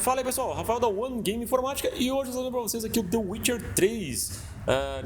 Fala aí pessoal, Rafael da One Game Informática e hoje eu estou dando para vocês aqui o The Witcher 3.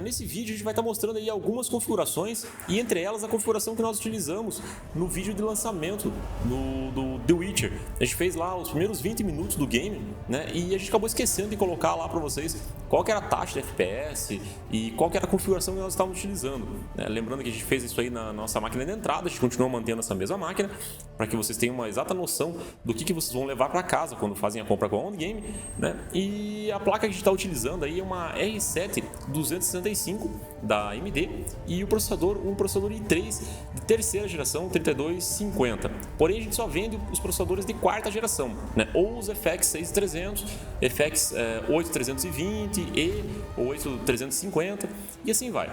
Nesse vídeo a gente vai estar mostrando aí algumas configurações e entre elas a configuração que nós utilizamos no vídeo de lançamento do The Witcher. A gente fez lá os primeiros 20 minutos do game, né? E a gente acabou esquecendo de colocar lá para vocês qual que era a taxa de FPS e qual que era a configuração que nós estávamos utilizando, né? Lembrando que a gente fez isso aí na nossa máquina de entrada, a gente continua mantendo essa mesma máquina para que vocês tenham uma exata noção do que vocês vão levar para casa quando fazem a compra com a On Game, né? E a placa que a gente está utilizando aí é uma R7 265 da AMD e um processador i3 de terceira geração 3250. Porém a gente só vende os processadores de quarta geração, né? Ou os FX 6300, FX 8320 e 8350 e assim vai.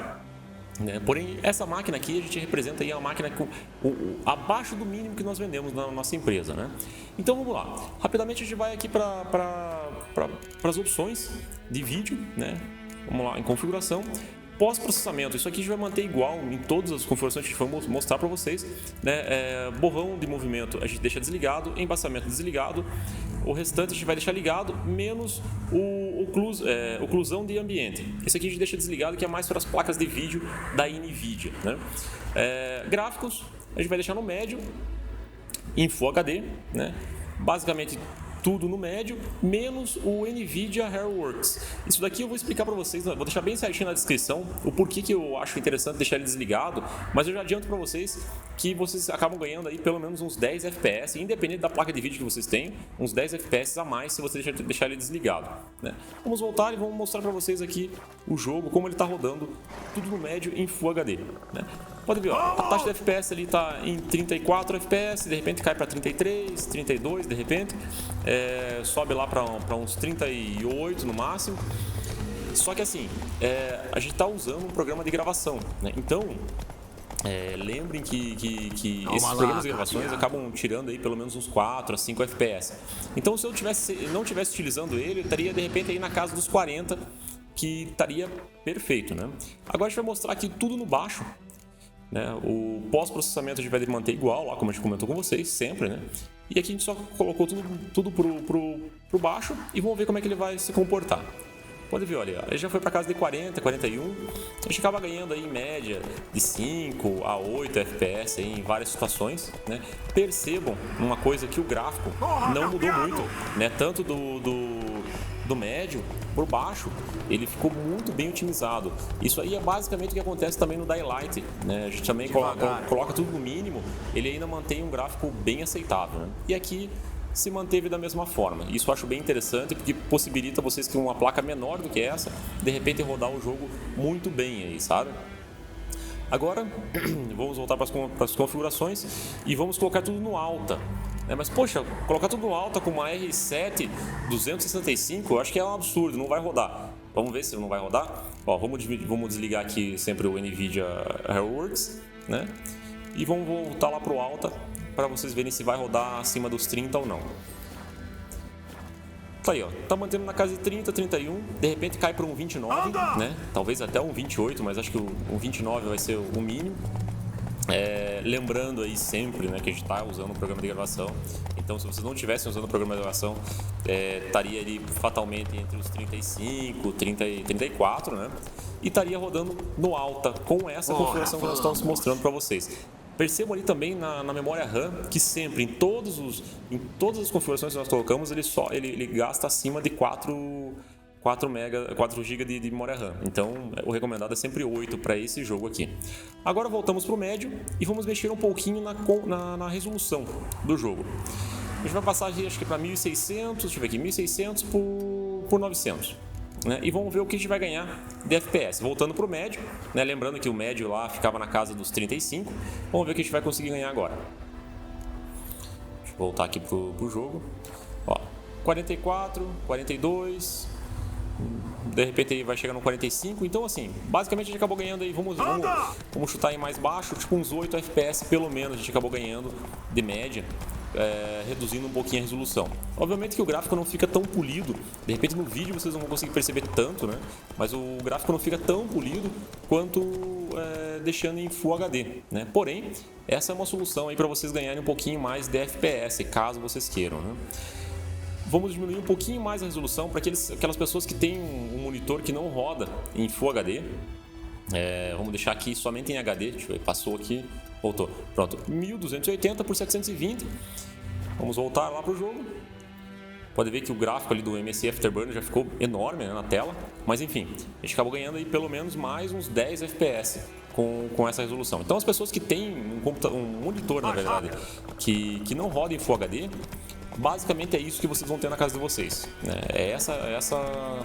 Porém, essa máquina aqui a gente representa aí a máquina abaixo do mínimo que nós vendemos na nossa empresa, né? Então vamos lá, rapidamente a gente vai aqui para as opções de vídeo, né? Vamos lá, em configuração, pós-processamento, isso aqui a gente vai manter igual em todas as configurações que a gente vai mostrar para vocês, né? Borrão de movimento a gente deixa desligado, embaçamento desligado, o restante a gente vai deixar ligado, menos oclusão de ambiente. Esse aqui a gente deixa desligado, que é mais para as placas de vídeo da NVIDIA, né? Gráficos a gente vai deixar no médio, em Full HD, né? Basicamente tudo no médio, menos o NVIDIA Hairworks. Isso daqui eu vou explicar para vocês, vou deixar bem certinho na descrição o porquê que eu acho interessante deixar ele desligado, mas eu já adianto para vocês que vocês acabam ganhando aí pelo menos uns 10 FPS, independente da placa de vídeo que vocês têm, uns 10 FPS a mais se você deixar ele desligado, né? Vamos voltar e vamos mostrar para vocês aqui o jogo, como ele está rodando, tudo no médio em Full HD, né? Pode ver, ó, a taxa de FPS ali está em 34 FPS, de repente cai para 33, 32, de repente sobe lá para uns 38 no máximo. Só que assim, a gente está usando um programa de gravação, né? Então lembrem que esses programas de gravações acabam tirando aí pelo menos uns 4 a 5 FPS. Então se eu não tivesse utilizando ele, eu estaria de repente aí na casa dos 40, que estaria perfeito, né? Agora a gente vai mostrar aqui tudo no baixo, né? O pós-processamento a gente vai manter igual, lá como a gente comentou com vocês, sempre, né? E aqui a gente só colocou tudo pro baixo e vamos ver como é que ele vai se comportar. Pode ver, olha, ele já foi para casa de 40, 41, a gente acaba ganhando aí em média de 5 a 8 FPS aí em várias situações, né? Percebam uma coisa, que o gráfico não mudou muito, né? Tanto do médio por baixo, ele ficou muito bem otimizado. Isso aí é basicamente o que acontece também no Daylight, né? A gente também coloca tudo no mínimo, ele ainda mantém um gráfico bem aceitável, né? E aqui se manteve da mesma forma. Isso eu acho bem interessante porque possibilita vocês que uma placa menor do que essa, de repente rodar o jogo muito bem aí, sabe? Agora, vamos voltar para as configurações e vamos colocar tudo no alta. Mas poxa, colocar tudo no alta com uma R7 265, eu acho que é um absurdo, não vai rodar. Vamos ver se não vai rodar. Ó, vamos desligar aqui sempre o NVIDIA Hairworks, né? E vamos voltar lá para o alta para vocês verem se vai rodar acima dos 30 ou não. Tá aí, ó, tá mantendo na casa de 30, 31, de repente cai para um 29, né? Talvez até um 28, mas acho que o 29 vai ser o mínimo. Lembrando aí sempre, né, que a gente está usando o programa de gravação. Então, se vocês não estivessem usando o programa de gravação, estaria ali fatalmente entre os 35, 30 e 34, né? E estaria rodando no alta com essa configuração que nós estamos mostrando para vocês. Percebam ali também na memória RAM que sempre, em todas as configurações que nós colocamos, ele gasta acima de 4 GB de memória RAM. Então, o recomendado é sempre 8 para esse jogo aqui. Agora voltamos para o médio e vamos mexer um pouquinho na resolução do jogo. A gente vai passar aqui, acho que para 1600, deixa eu ver aqui, 1600 por 900. Né? E vamos ver o que a gente vai ganhar de FPS. Voltando para o médio, né? Lembrando que o médio lá ficava na casa dos 35. Vamos ver o que a gente vai conseguir ganhar agora. Deixa eu voltar aqui pro jogo. Ó, 44, 42... De repente aí vai chegar no 45, então assim, basicamente a gente acabou ganhando aí, vamos chutar aí mais baixo, tipo uns 8 FPS pelo menos a gente acabou ganhando de média, reduzindo um pouquinho a resolução. Obviamente que o gráfico não fica tão polido, de repente no vídeo vocês não vão conseguir perceber tanto, né? Mas o gráfico não fica tão polido quanto deixando em Full HD, né? Porém, essa é uma solução aí para vocês ganharem um pouquinho mais de FPS, caso vocês queiram, né? Vamos diminuir um pouquinho mais a resolução para aquelas pessoas que têm um monitor que não roda em Full HD. Vamos deixar aqui somente em HD. Deixa eu ver, passou aqui, voltou. Pronto, 1280 por 720. Vamos voltar lá para o jogo. Pode ver que o gráfico ali do MSI Afterburner já ficou enorme, né, na tela. Mas enfim, a gente acabou ganhando aí pelo menos mais uns 10 FPS com essa resolução. Então as pessoas que têm um monitor, na verdade, que não roda em Full HD, basicamente é isso que vocês vão ter na casa de vocês, né? É essa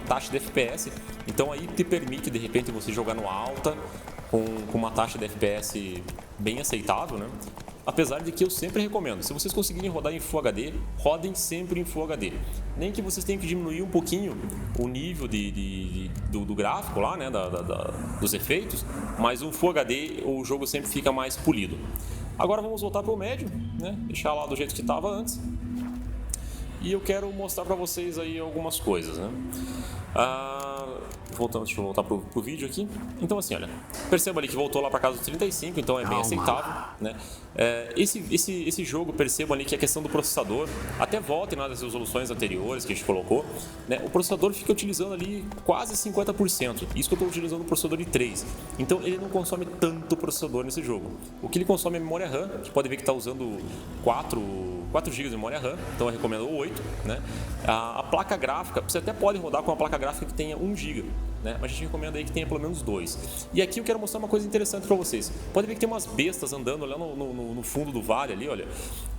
taxa de FPS. Então aí te permite, de repente, você jogar no alta com uma taxa de FPS bem aceitável, né? Apesar de que eu sempre recomendo, se vocês conseguirem rodar em Full HD, rodem sempre em Full HD. Nem que vocês tenham que diminuir um pouquinho o nível do gráfico lá, né, dos efeitos, mas o Full HD o jogo sempre fica mais polido. Agora vamos voltar para o médio, né, deixar lá do jeito que estava antes. E eu quero mostrar para vocês aí algumas coisas, né? Deixa eu voltar pro vídeo aqui. Então assim, olha, perceba ali que voltou lá para casa dos 35, então é bem aceitável, né? Esse jogo, percebam ali que a questão do processador, até voltem nas resoluções anteriores que a gente colocou, né? O processador fica utilizando ali quase 50%. Isso que eu estou utilizando o processador i3. Então ele não consome tanto processador nesse jogo. O que ele consome é memória RAM, que pode ver que está usando 4 GB de memória RAM, então eu recomendo o 8, né? A placa gráfica, você até pode rodar com uma placa gráfica que tenha 1 GB, né? Mas a gente recomenda aí que tenha pelo menos 2. E aqui eu quero mostrar uma coisa interessante para vocês. Pode ver que tem umas bestas andando lá no fundo do vale ali, olha,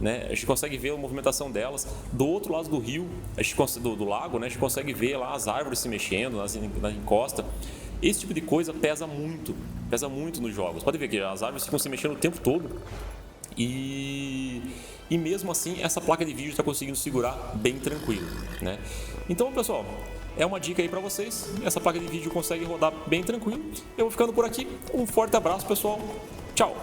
né? A gente consegue ver a movimentação delas. Do outro lado do rio, do lago, né? A gente consegue ver lá as árvores se mexendo na encosta. Esse tipo de coisa pesa muito nos jogos. Pode ver que as árvores ficam se mexendo o tempo todo. E mesmo assim essa placa de vídeo está conseguindo segurar bem tranquilo, né? Então, pessoal, é uma dica aí para vocês. Essa placa de vídeo consegue rodar bem tranquilo. Eu vou ficando por aqui. Um forte abraço, pessoal. Tchau!